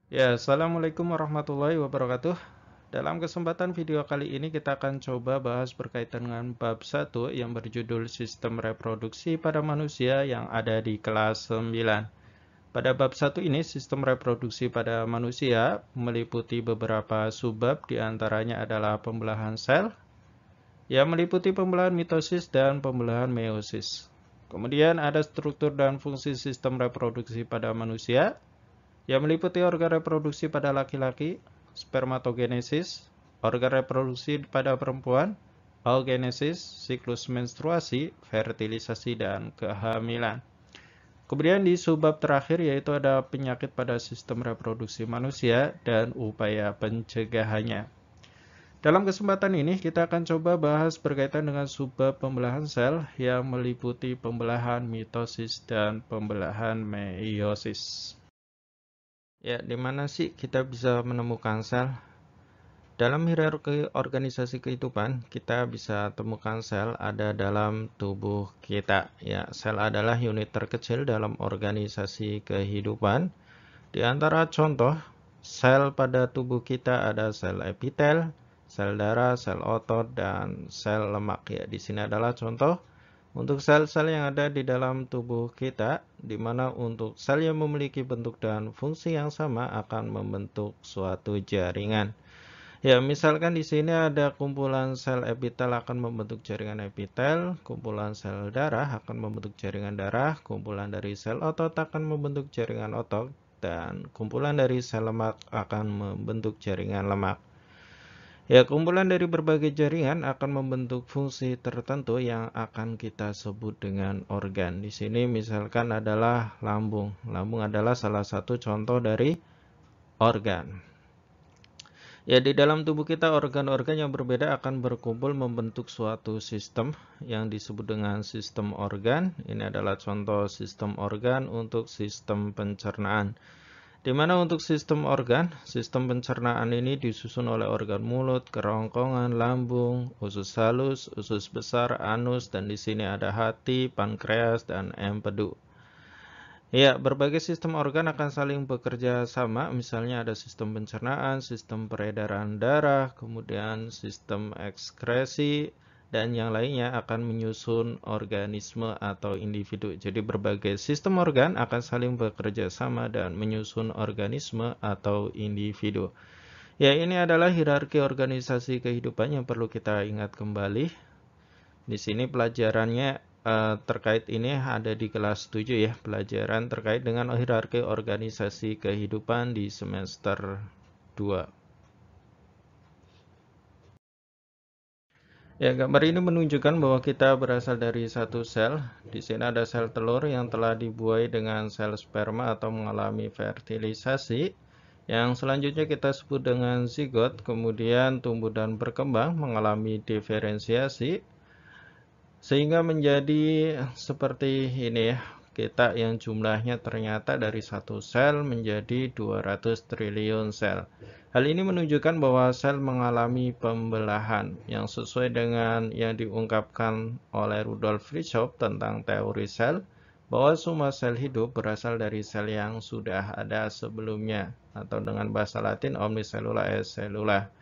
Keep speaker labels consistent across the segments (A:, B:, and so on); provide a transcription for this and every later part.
A: Ya, Assalamualaikum warahmatullahi wabarakatuh. Dalam kesempatan video kali ini kita akan coba bahas berkaitan dengan bab 1 yang berjudul Sistem Reproduksi pada Manusia yang ada di kelas 9. Pada bab 1 ini, sistem reproduksi pada manusia meliputi beberapa subbab, diantaranya adalah pembelahan sel, yang meliputi pembelahan mitosis dan pembelahan meiosis. Kemudian ada struktur dan fungsi sistem reproduksi pada manusia, yang meliputi organ reproduksi pada laki-laki, spermatogenesis, organ reproduksi pada perempuan, oogenesis, siklus menstruasi, fertilisasi, dan kehamilan. Kemudian di subbab terakhir yaitu ada penyakit pada sistem reproduksi manusia dan upaya pencegahannya. Dalam kesempatan ini kita akan coba bahas berkaitan dengan subbab pembelahan sel yang meliputi pembelahan mitosis dan pembelahan meiosis. Ya, di mana sih kita bisa menemukan sel? Dalam hierarki organisasi kehidupan, kita bisa temukan sel ada dalam tubuh kita. Ya, sel adalah unit terkecil dalam organisasi kehidupan. Di antara contoh, sel pada tubuh kita ada sel epitel, sel darah, sel otot, dan sel lemak. Ya, di sini adalah contoh untuk sel-sel yang ada di dalam tubuh kita, di mana untuk sel yang memiliki bentuk dan fungsi yang sama akan membentuk suatu jaringan. Ya, misalkan di sini ada kumpulan sel epitel akan membentuk jaringan epitel, kumpulan sel darah akan membentuk jaringan darah, kumpulan dari sel otot akan membentuk jaringan otot, dan kumpulan dari sel lemak akan membentuk jaringan lemak. Ya, kumpulan dari berbagai jaringan akan membentuk fungsi tertentu yang akan kita sebut dengan organ. Di sini misalkan adalah lambung. Lambung adalah salah satu contoh dari organ. Ya, di dalam tubuh kita organ-organ yang berbeda akan berkumpul membentuk suatu sistem yang disebut dengan sistem organ. Ini adalah contoh sistem organ untuk sistem pencernaan. Di mana untuk sistem organ, sistem pencernaan ini disusun oleh organ mulut, kerongkongan, lambung, usus halus, usus besar, anus, dan di sini ada hati, pankreas, dan empedu. Ya, berbagai sistem organ akan saling bekerja sama, misalnya ada sistem pencernaan, sistem peredaran darah, kemudian sistem ekskresi, dan yang lainnya akan menyusun organisme atau individu. Jadi berbagai sistem organ akan saling bekerja sama dan menyusun organisme atau individu. Ya, ini adalah hierarki organisasi kehidupan yang perlu kita ingat kembali. Di sini pelajarannya terkait ini ada di kelas 7 ya, pelajaran terkait dengan hierarki organisasi kehidupan di semester 2. Ya, gambar ini menunjukkan bahwa kita berasal dari satu sel. Di sini ada sel telur yang telah dibuai dengan sel sperma atau mengalami fertilisasi. Yang selanjutnya kita sebut dengan zigot, kemudian tumbuh dan berkembang mengalami diferensiasi. Sehingga menjadi seperti ini ya, kita yang jumlahnya ternyata dari satu sel menjadi 200 triliun sel. Hal ini menunjukkan bahwa sel mengalami pembelahan yang sesuai dengan yang diungkapkan oleh Rudolf Virchow tentang teori sel, bahwa semua sel hidup berasal dari sel yang sudah ada sebelumnya, atau dengan bahasa Latin omnicellula est cellula.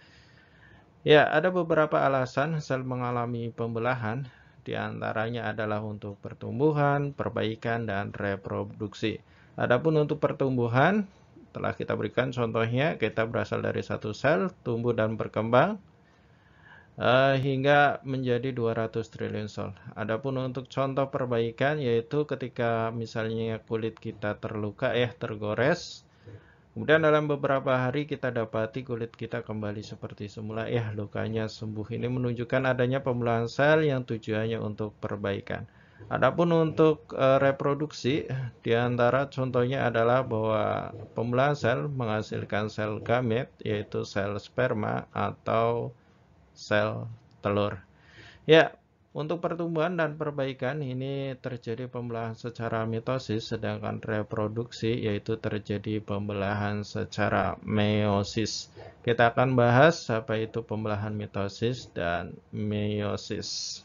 A: Ya, ada beberapa alasan sel mengalami pembelahan. Di antaranya adalah untuk pertumbuhan, perbaikan, dan reproduksi. Adapun untuk pertumbuhan, telah kita berikan contohnya, kita berasal dari satu sel, tumbuh dan berkembang, hingga menjadi 200 triliun sel. Adapun untuk contoh perbaikan, yaitu ketika misalnya kulit kita terluka, tergores, kemudian dalam beberapa hari kita dapati kulit kita kembali seperti semula, lukanya sembuh. Ini menunjukkan adanya pembelahan sel yang tujuannya untuk perbaikan. Adapun untuk reproduksi, di antara contohnya adalah bahwa pembelahan sel menghasilkan sel gamet, yaitu sel sperma atau sel telur. Ya, untuk pertumbuhan dan perbaikan ini terjadi pembelahan secara mitosis, sedangkan reproduksi yaitu terjadi pembelahan secara meiosis. Kita akan bahas apa itu pembelahan mitosis dan meiosis.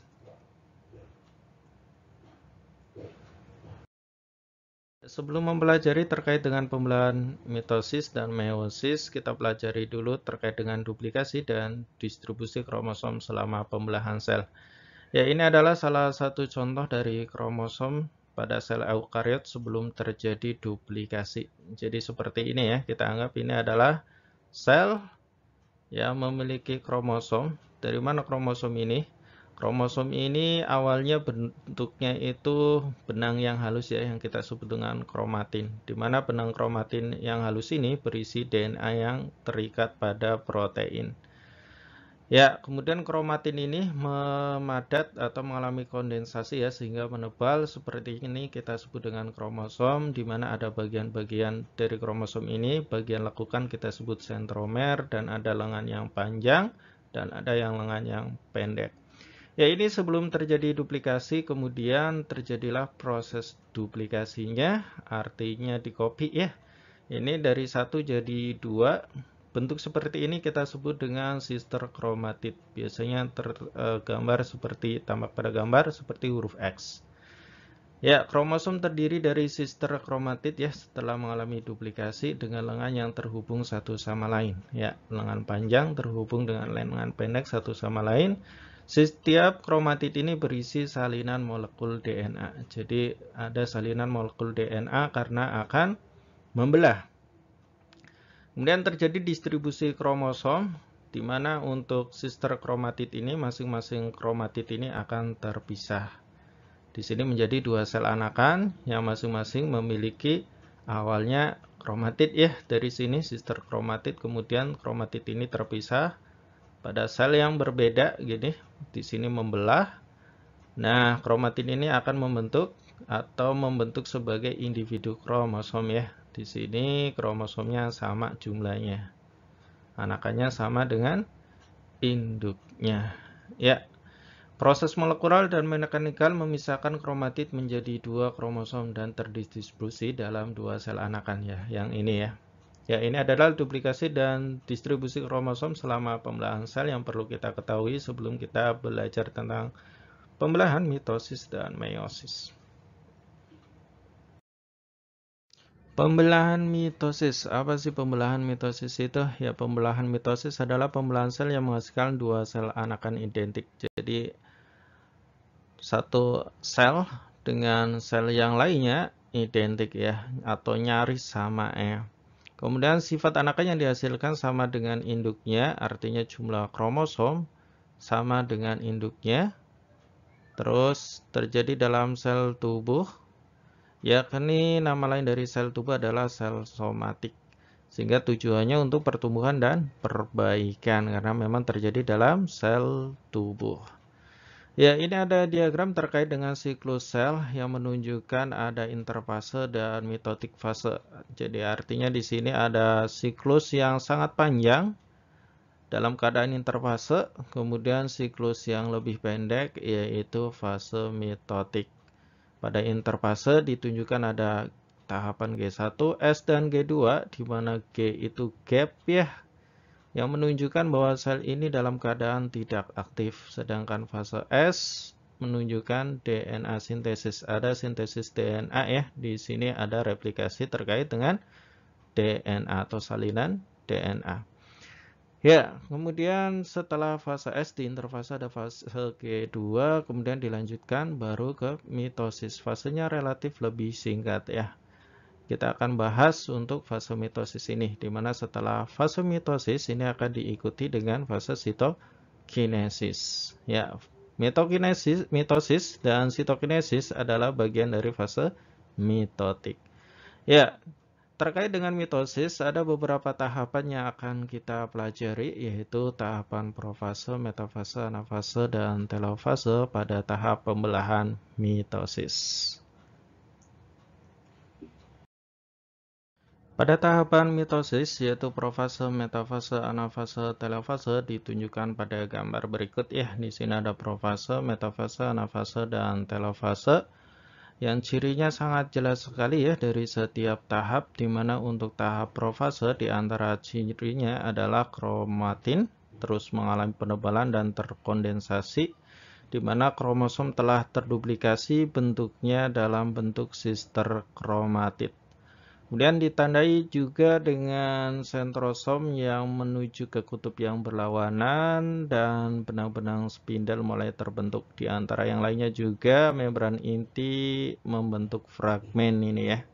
A: sebelum mempelajari terkait dengan pembelahan mitosis dan meiosis, kita pelajari dulu terkait dengan duplikasi dan distribusi kromosom selama pembelahan sel. Ya, ini adalah salah satu contoh dari kromosom pada sel eukariot sebelum terjadi duplikasi. Jadi seperti ini ya, kita anggap ini adalah sel yang memiliki kromosom. Dari mana kromosom ini? Kromosom ini awalnya bentuknya itu benang yang halus ya, yang kita sebut dengan kromatin. Di mana benang kromatin yang halus ini berisi DNA yang terikat pada protein. Ya, kemudian kromatin ini memadat atau mengalami kondensasi ya, sehingga menebal seperti ini kita sebut dengan kromosom, di mana ada bagian-bagian dari kromosom ini, bagian lekukan kita sebut sentromer, dan ada lengan yang panjang, dan ada yang lengan yang pendek. Ya, ini sebelum terjadi duplikasi, kemudian terjadilah proses duplikasinya, artinya di copy ya. Ini dari 1 jadi 2. Bentuk seperti ini kita sebut dengan sister kromatid. Biasanya tergambar seperti tampak pada gambar seperti huruf X. Ya, kromosom terdiri dari sister kromatid ya setelah mengalami duplikasi dengan lengan yang terhubung satu sama lain. Ya, lengan panjang terhubung dengan lengan pendek satu sama lain. Setiap kromatid ini berisi salinan molekul DNA. Jadi ada salinan molekul DNA karena akan membelah. Kemudian terjadi distribusi kromosom, di mana untuk sister kromatid ini masing-masing kromatid ini akan terpisah. Di sini menjadi 2 sel anakan yang masing-masing memiliki awalnya kromatid ya, dari sini sister kromatid, kemudian kromatid ini terpisah pada sel yang berbeda gini, di sini membelah. Nah, kromatid ini akan membentuk sebagai individu kromosom ya. Di sini kromosomnya sama jumlahnya. Anakannya sama dengan induknya. Ya. Proses molekular dan mekanikal memisahkan kromatid menjadi 2 kromosom dan terdistribusi dalam 2 sel anakan ya. Yang ini ya. Ya, ini adalah duplikasi dan distribusi kromosom selama pembelahan sel yang perlu kita ketahui sebelum kita belajar tentang pembelahan mitosis dan meiosis. Pembelahan mitosis. Apa sih pembelahan mitosis itu? Ya, pembelahan mitosis adalah pembelahan sel yang menghasilkan 2 sel anakan identik. Jadi, satu sel dengan sel yang lainnya identik ya, atau nyaris sama ya. Kemudian sifat anakan yang dihasilkan sama dengan induknya, artinya jumlah kromosom sama dengan induknya. Terus terjadi dalam sel tubuh, yakni nama lain dari sel tubuh adalah sel somatik. Sehingga tujuannya untuk pertumbuhan dan perbaikan, karena memang terjadi dalam sel tubuh. Ya, ini ada diagram terkait dengan siklus sel yang menunjukkan ada interfase dan mitotik fase. Jadi artinya di sini ada siklus yang sangat panjang dalam keadaan interfase, kemudian siklus yang lebih pendek yaitu fase mitotik. Pada interfase ditunjukkan ada tahapan G1, S dan G2, di mana G itu gap ya, yang menunjukkan bahwa sel ini dalam keadaan tidak aktif, sedangkan fase S menunjukkan DNA sintesis. Ada sintesis DNA ya, di sini ada replikasi terkait dengan DNA atau salinan DNA. Ya, kemudian setelah fase S di interfase ada fase G2, kemudian dilanjutkan baru ke mitosis. Fasenya relatif lebih singkat ya. Kita akan bahas untuk fase mitosis ini, di mana setelah fase mitosis ini akan diikuti dengan fase sitokinesis. Ya, mitosis dan sitokinesis adalah bagian dari fase mitotik. Ya, terkait dengan mitosis ada beberapa tahapan yang akan kita pelajari, yaitu tahapan profase, metafase, anafase, dan telofase pada tahap pembelahan mitosis. Pada tahapan mitosis, yaitu profase, metafase, anafase, telofase, ditunjukkan pada gambar berikut ya. Di sini ada profase, metafase, anafase, dan telofase. Yang cirinya sangat jelas sekali ya dari setiap tahap, di mana untuk tahap profase di antara cirinya adalah kromatin terus mengalami penebalan dan terkondensasi. di mana kromosom telah terduplikasi bentuknya dalam bentuk sister kromatid. Kemudian ditandai juga dengan sentrosom yang menuju ke kutub yang berlawanan dan benang-benang spindle mulai terbentuk. Di antara yang lainnya juga membran inti membentuk fragmen ini ya.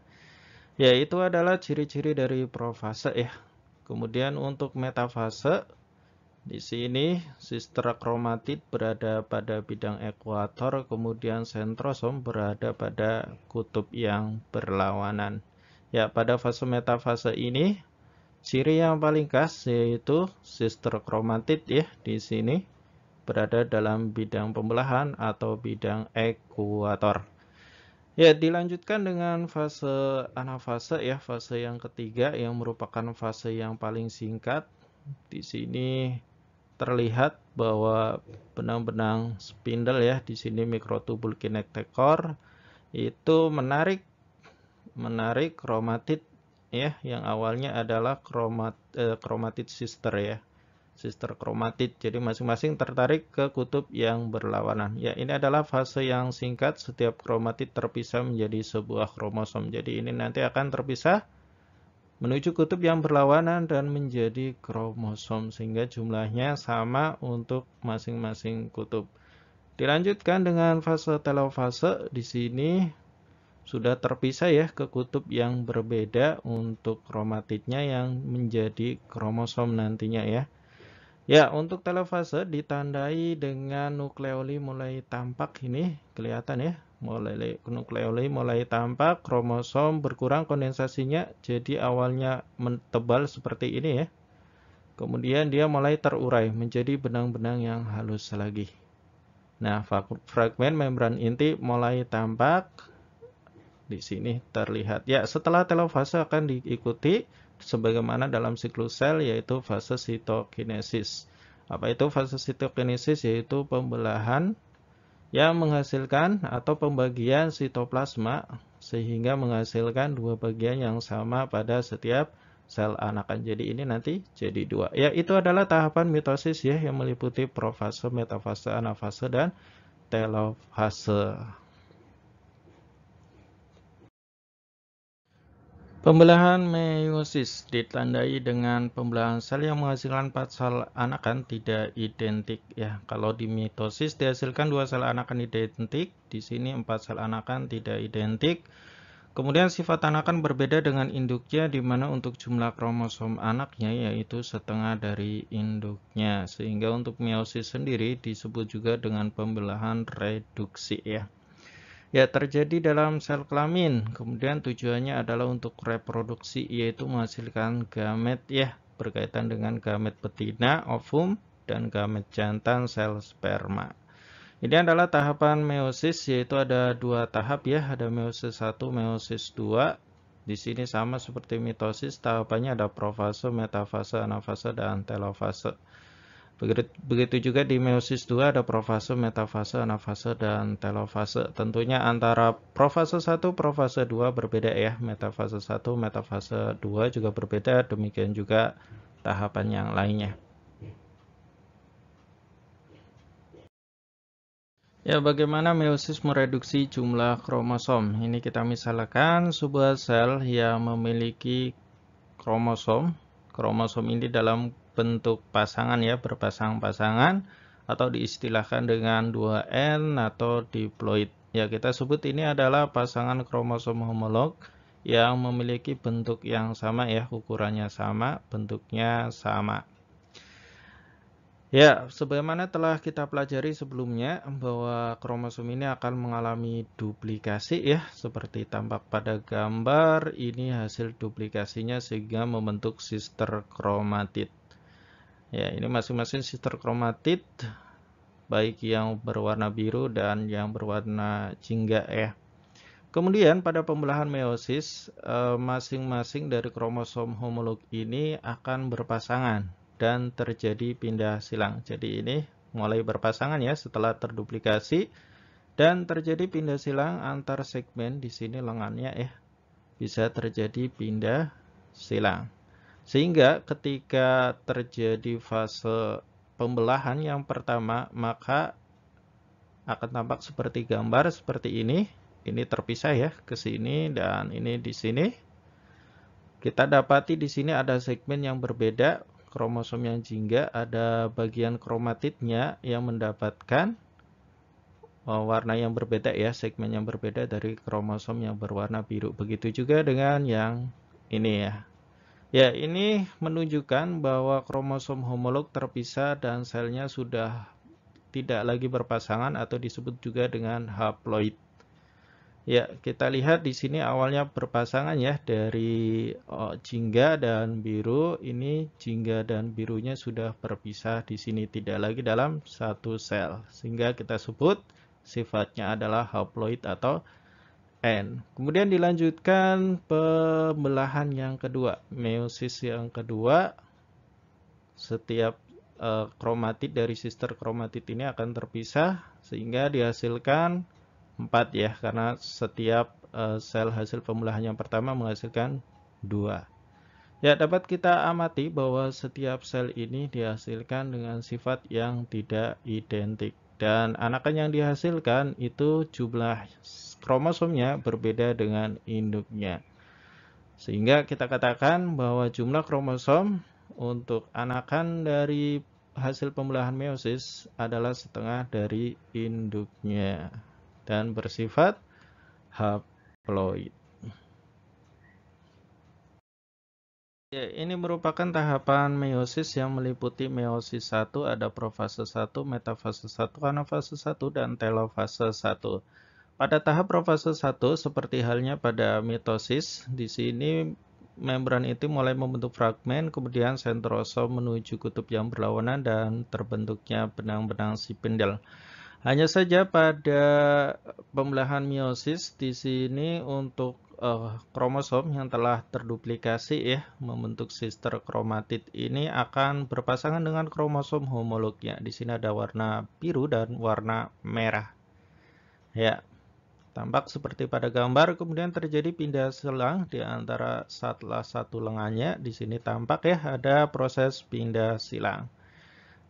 A: Ya, itu adalah ciri-ciri dari profase ya. Kemudian untuk metafase, di sini sister kromatid berada pada bidang ekuator, kemudian sentrosom berada pada kutub yang berlawanan. Ya, pada fase metafase ini ciri yang paling khas yaitu sister kromatid ya di sini berada dalam bidang pembelahan atau bidang ekuator. Ya, dilanjutkan dengan fase anafase ya, fase yang ketiga yang merupakan fase yang paling singkat. Di sini terlihat bahwa benang-benang spindle ya di sini mikrotubul kinektekor itu menarik kromatid ya yang awalnya adalah kromatid sister ya. Sister kromatid. Jadi masing-masing tertarik ke kutub yang berlawanan. Ya, ini adalah fase yang singkat, setiap kromatid terpisah menjadi sebuah kromosom. Jadi ini nanti akan terpisah menuju kutub yang berlawanan dan menjadi kromosom sehingga jumlahnya sama untuk masing-masing kutub. Dilanjutkan dengan fase telofase. Di sini sudah terpisah ya ke kutub yang berbeda untuk kromatidnya yang menjadi kromosom nantinya ya. Ya, untuk telofase ditandai dengan nukleoli mulai tampak ini, kelihatan ya. Nukleoli mulai tampak, kromosom berkurang kondensasinya, jadi awalnya tebal seperti ini ya. Kemudian dia mulai terurai menjadi benang-benang yang halus lagi. Nah, fragmen membran inti mulai tampak. Di sini terlihat. Ya, setelah telofase akan diikuti sebagaimana dalam siklus sel yaitu fase sitokinesis. Apa itu fase sitokinesis? Yaitu pembelahan yang menghasilkan atau pembagian sitoplasma sehingga menghasilkan dua bagian yang sama pada setiap sel anakan. Jadi ini nanti jadi dua. Ya, itu adalah tahapan mitosis ya yang meliputi profase, metafase, anafase, dan telofase. Pembelahan meiosis ditandai dengan pembelahan sel yang menghasilkan 4 sel anakan tidak identik ya. Kalau di mitosis dihasilkan 2 sel anakan identik, di sini 4 sel anakan tidak identik. Kemudian sifat anakan berbeda dengan induknya di mana untuk jumlah kromosom anaknya yaitu setengah dari induknya. Sehingga untuk meiosis sendiri disebut juga dengan pembelahan reduksi ya. Ya, terjadi dalam sel kelamin. Kemudian tujuannya adalah untuk reproduksi, yaitu menghasilkan gamet ya, berkaitan dengan gamet betina, ovum, dan gamet jantan sel sperma. Ini adalah tahapan meiosis, yaitu ada dua tahap ya, ada meiosis 1, meiosis 2. Di sini sama seperti mitosis, tahapannya ada profase, metafase, anafase, dan telofase. Begitu juga di meiosis 2 ada profase, metafase, anafase, dan telofase. Tentunya antara profase 1, profase 2 berbeda ya. Metafase 1, metafase 2 juga berbeda. Demikian juga tahapan yang lainnya. Ya, bagaimana meiosis mereduksi jumlah kromosom? Ini kita misalkan sebuah sel yang memiliki kromosom. Kromosom ini dalam bentuk pasangan ya, berpasang-pasangan atau diistilahkan dengan 2N atau diploid. Ya, kita sebut ini adalah pasangan kromosom homolog yang memiliki bentuk yang sama ya, ukurannya sama, bentuknya sama. Ya, sebagaimana telah kita pelajari sebelumnya bahwa kromosom ini akan mengalami duplikasi ya, seperti tampak pada gambar, ini hasil duplikasinya sehingga membentuk sister kromatid. Ya, ini masing-masing sister kromatid, baik yang berwarna biru dan yang berwarna jingga ya. Kemudian pada pembelahan meiosis, masing-masing dari kromosom homolog ini akan berpasangan dan terjadi pindah silang. Jadi ini mulai berpasangan ya setelah terduplikasi dan terjadi pindah silang antar segmen di sini lengannya ya. Bisa terjadi pindah silang. Sehingga ketika terjadi fase pembelahan yang pertama, maka akan tampak seperti gambar seperti ini. Ini terpisah ya ke sini dan ini di sini. Kita dapati di sini ada segmen yang berbeda, kromosom yang jingga, ada bagian kromatidnya yang mendapatkan warna yang berbeda ya, segmen yang berbeda dari kromosom yang berwarna biru. Begitu juga dengan yang ini ya. Ya, ini menunjukkan bahwa kromosom homolog terpisah dan selnya sudah tidak lagi berpasangan atau disebut juga dengan haploid. Ya, kita lihat di sini awalnya berpasangan ya dari jingga dan biru. Ini jingga dan birunya sudah berpisah di sini, tidak lagi dalam satu sel. Sehingga kita sebut sifatnya adalah haploid atau N. Kemudian dilanjutkan pembelahan yang kedua, meiosis yang kedua. Setiap kromatid dari sister kromatid ini akan terpisah sehingga dihasilkan 4 ya, karena setiap sel hasil pembelahan yang pertama menghasilkan 2. Ya, dapat kita amati bahwa setiap sel ini dihasilkan dengan sifat yang tidak identik. Dan anakan yang dihasilkan itu jumlah kromosomnya berbeda dengan induknya. Sehingga kita katakan bahwa jumlah kromosom untuk anakan dari hasil pembelahan meiosis adalah setengah dari induknya dan bersifat haploid. Ya, ini merupakan tahapan meiosis yang meliputi meiosis 1, ada profase 1, metafase 1, anafase 1, dan telofase 1. Pada tahap profase 1, seperti halnya pada mitosis, di sini membran itu mulai membentuk fragmen, kemudian sentrosom menuju kutub yang berlawanan dan terbentuknya benang-benang spindle. Hanya saja pada pembelahan meiosis di sini untuk kromosom yang telah terduplikasi ya membentuk sister kromatid ini akan berpasangan dengan kromosom homolognya. Di sini ada warna biru dan warna merah. Ya, tampak seperti pada gambar. Kemudian terjadi pindah silang di antara salah satu lengannya. Di sini tampak ya ada proses pindah silang.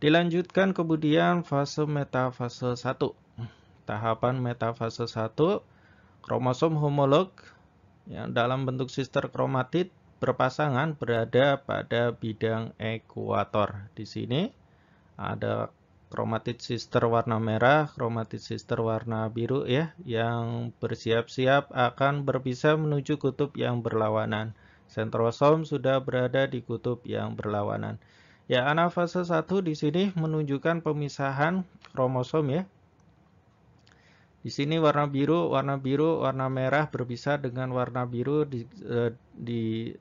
A: Dilanjutkan kemudian fase metafase 1. Tahapan metafase 1, kromosom homolog yang dalam bentuk sister kromatid berpasangan berada pada bidang ekuator. Di sini ada kromatid sister warna merah, kromatid sister warna biru ya, yang bersiap-siap akan berpisah menuju kutub yang berlawanan. Sentrosom sudah berada di kutub yang berlawanan. Ya, anafase 1 di sini menunjukkan pemisahan kromosom ya. Di sini warna biru, warna merah berpisah dengan warna biru di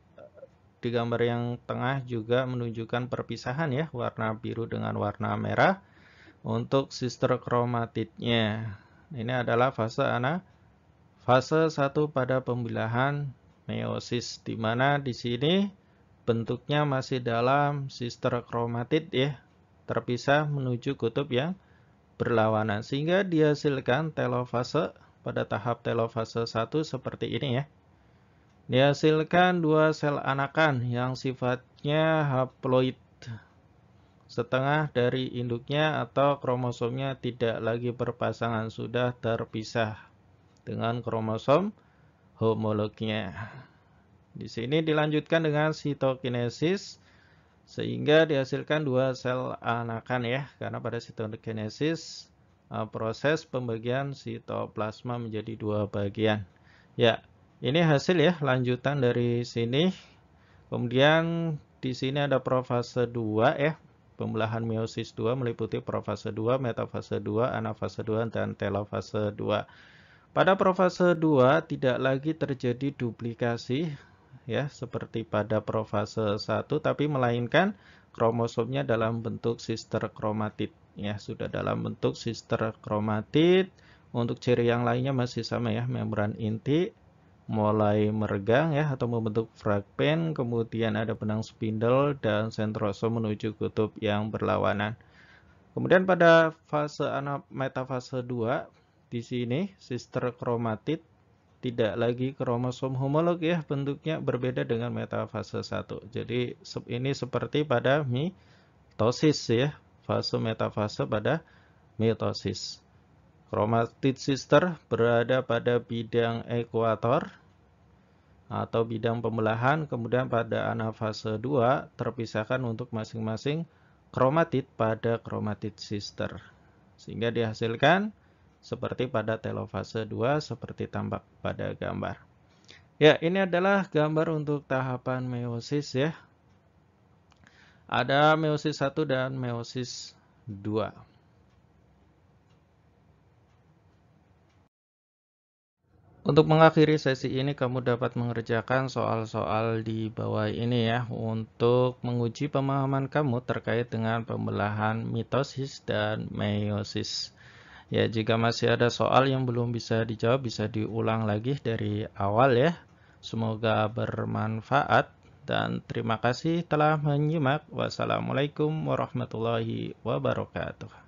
A: gambar yang tengah juga menunjukkan perpisahan ya, warna biru dengan warna merah untuk sister kromatidnya. Ini adalah fase 1 pada pembelahan meiosis, di mana di sini bentuknya masih dalam sister kromatid ya, terpisah menuju kutub yang berlawanan, sehingga dihasilkan telofase. Pada tahap telofase 1 seperti ini ya. Dihasilkan 2 sel anakan yang sifatnya haploid. Setengah dari induknya atau kromosomnya tidak lagi berpasangan, sudah terpisah dengan kromosom homolognya. Di sini dilanjutkan dengan sitokinesis sehingga dihasilkan 2 sel anakan ya, karena pada sitokinesis proses pembagian sitoplasma menjadi 2 bagian. Ya, ini hasil ya lanjutan dari sini. Kemudian di sini ada profase 2 ya. Pembelahan meiosis 2 meliputi profase 2, metafase 2, anafase 2, dan telofase 2. Pada profase 2 tidak lagi terjadi duplikasi ya seperti pada profase 1, tapi melainkan kromosomnya dalam bentuk sister kromatid ya, sudah dalam bentuk sister kromatid. Untuk ciri yang lainnya masih sama ya, membran inti mulai meregang ya atau membentuk fragmen, kemudian ada benang spindle dan sentrosom menuju kutub yang berlawanan. Kemudian pada fase metafase 2 di sini sister kromatid tidak lagi kromosom homolog ya, bentuknya berbeda dengan metafase 1. Jadi ini seperti pada mitosis ya, fase metafase pada mitosis. Chromatid sister berada pada bidang ekuator atau bidang pembelahan, kemudian pada anafase 2 terpisahkan untuk masing-masing kromatid pada chromatid sister. Sehingga dihasilkan seperti pada telofase 2 seperti tampak pada gambar. Ya, ini adalah gambar untuk tahapan meiosis ya. Ada meiosis 1 dan meiosis 2. Untuk mengakhiri sesi ini, kamu dapat mengerjakan soal-soal di bawah ini ya, untuk menguji pemahaman kamu terkait dengan pembelahan mitosis dan meiosis. Ya, jika masih ada soal yang belum bisa dijawab, bisa diulang lagi dari awal ya. Semoga bermanfaat dan terima kasih telah menyimak. Wassalamualaikum warahmatullahi wabarakatuh.